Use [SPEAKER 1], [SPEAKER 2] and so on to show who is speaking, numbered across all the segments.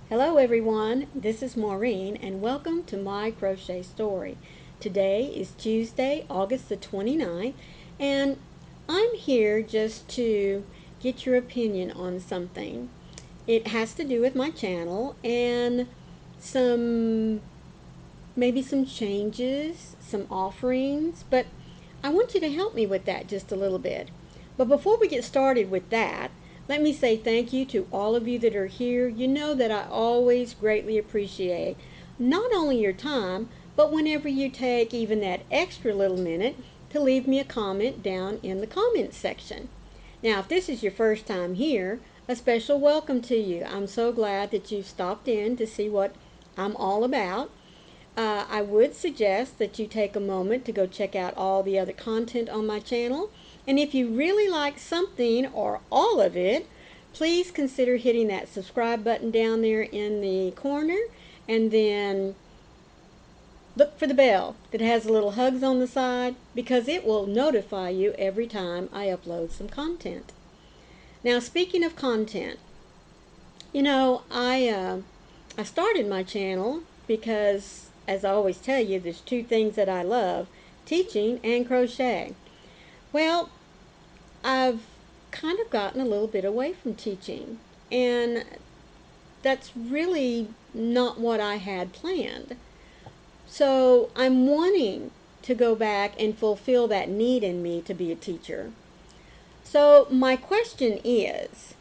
[SPEAKER 1] Hello everyone, this is Maureen and welcome to My Crochet Story. Today is Tuesday, August the 29th, and I'm here just to get your opinion on something. It has to do with my channel and some maybe some changes, some offerings, but I want you to help me with that just a little bit. But before we get started with that, let me say thank you to all of you that are here. You know that I always greatly appreciate not only your time, but whenever you take even that extra little minute to leave me a comment down in the comments section. Now, if this is your first time here, a special welcome to you. I'm so glad that you've stopped in to see what I'm all about. I would suggest that you take a moment to go check out all the other content on my channel. And if you really like something or all of it, please consider hitting that subscribe button down there in the corner, and then look for the bell that has the little hugs on the side, because it will notify you every time I upload some content. Now, speaking of content, I started my channel because, as I always tell you, there's two things that I love: teaching and crochet. Well, I've kind of gotten a little bit away from teaching, and that's really not what I had planned. So I'm wanting to go back and fulfill that need in me to be a teacher. So my question is,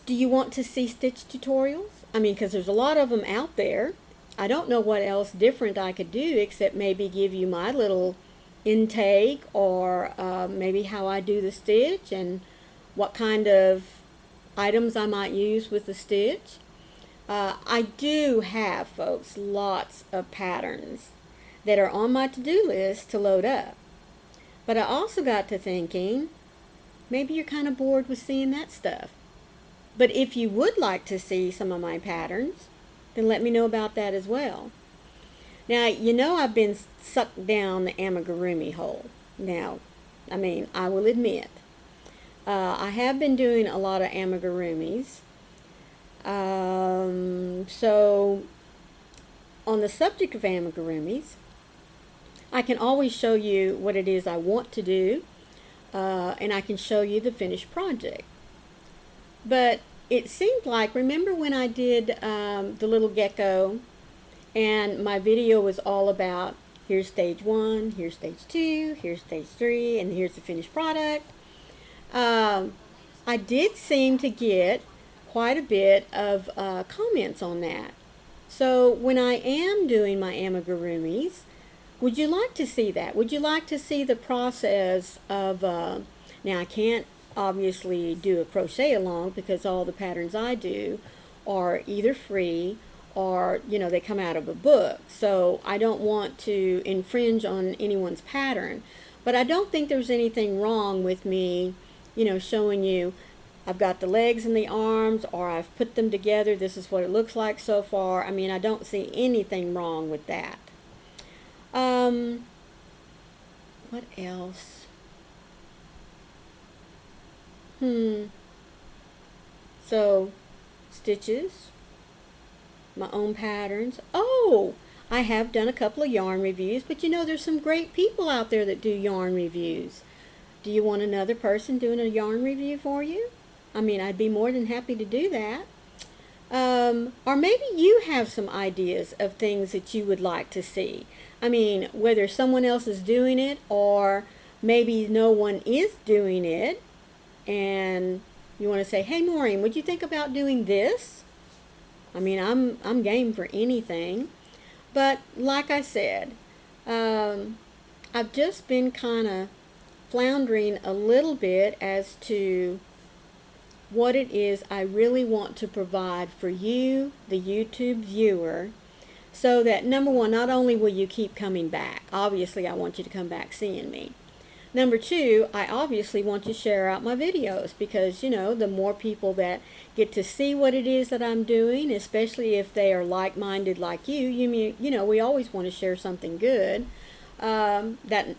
[SPEAKER 1] do you want to see stitch tutorials? I mean, because there's a lot of them out there. I don't know what else different I could do except maybe give you my little intake, or maybe how I do the stitch and what kind of items I might use with the stitch. I do have, folks, lots of patterns that are on my to-do list to load up. But I also got to thinking, maybe you're kind of bored with seeing that stuff. But if you would like to see some of my patterns, then let me know about that as well. Now, I've been sucked down the amigurumi hole. Now, I will admit, I have been doing a lot of amigurumis. So, on the subject of amigurumis, I can always show you what it is I want to do, and I can show you the finished project. But it seemed like, remember when I did the little gecko, and my video was all about here's stage 1, here's stage 2, here's stage 3, and here's the finished product. I did seem to get quite a bit of comments on that. So when I am doing my amigurumis, would you like to see that? Would you like to see the process of, now I can't obviously do a crochet along because all the patterns I do are either free or, they come out of a book. So I don't want to infringe on anyone's pattern. But I don't think there's anything wrong with me, showing you I've got the legs and the arms, or I've put them together. This is what it looks like so far. I mean, I don't see anything wrong with that. Um, what else? So, stitches, my own patterns. Oh, I have done a couple of yarn reviews, but there's some great people out there that do yarn reviews. Do you want another person doing a yarn review for you? I mean, I'd be more than happy to do that. Or maybe you have some ideas of things that you would like to see. I mean, whether someone else is doing it or maybe no one is doing it, and you want to say, hey Maureen, would you think about doing this? I mean, I'm game for anything. But like I said, I've just been kind of floundering a little bit as to what it is I really want to provide for you, the YouTube viewer, so that, number one, not only will you keep coming back, obviously I want you to come back seeing me. Number two, I obviously want you to share out my videos, because, the more people that get to see what it is that I'm doing, especially if they are like-minded like you, we always want to share something good that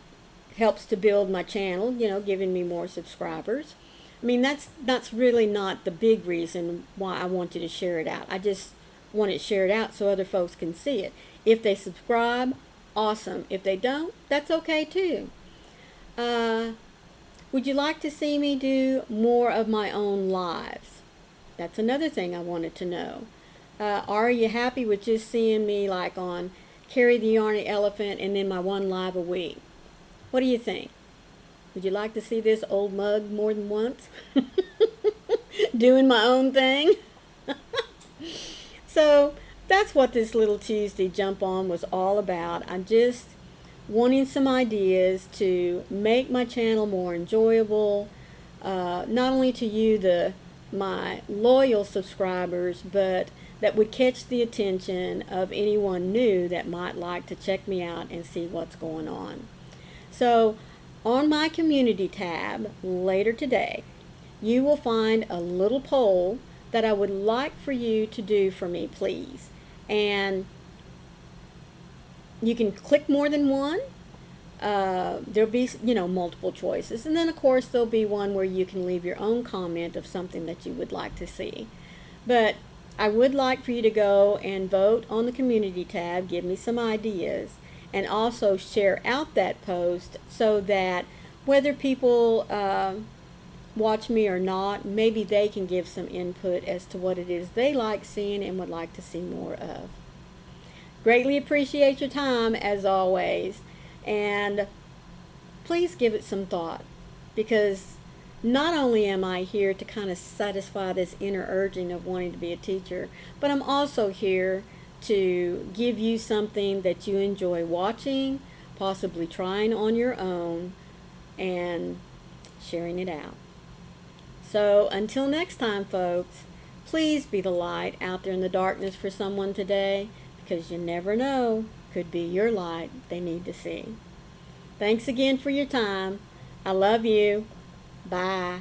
[SPEAKER 1] helps to build my channel, giving me more subscribers. I mean, that's really not the big reason why I wanted to share it out. I just want it shared out so other folks can see it. If they subscribe, awesome. If they don't, that's okay too. Uh, would you like to see me do more of my own lives? That's another thing I wanted to know. Are you happy with just seeing me like on Carry the Yarny Elephant and then my one live a week? What do you think? Would you like to see this old mug more than once? Doing my own thing? So that's what this little Tuesday jump on was all about. I'm just wanting some ideas to make my channel more enjoyable, not only to you, my loyal subscribers, but that would catch the attention of anyone new that might like to check me out and see what's going on. So on my community tab later today, you will find a little poll that I would like for you to do for me, please. And you can click more than one. There'll be, multiple choices. And then, of course, there'll be one where you can leave your own comment of something that you would like to see. But I would like for you to go and vote on the community tab, give me some ideas, and also share out that post so that whether people watch me or not, maybe they can give some input as to what it is they like seeing and would like to see more of. Greatly appreciate your time as always, and please give it some thought, because not only am I here to kind of satisfy this inner urging of wanting to be a teacher, but I'm also here to give you something that you enjoy watching, possibly trying on your own, and sharing it out. So until next time, folks, please be the light out there in the darkness for someone today, because you never know, could be your light they need to see. Thanks again for your time. I love you. Bye.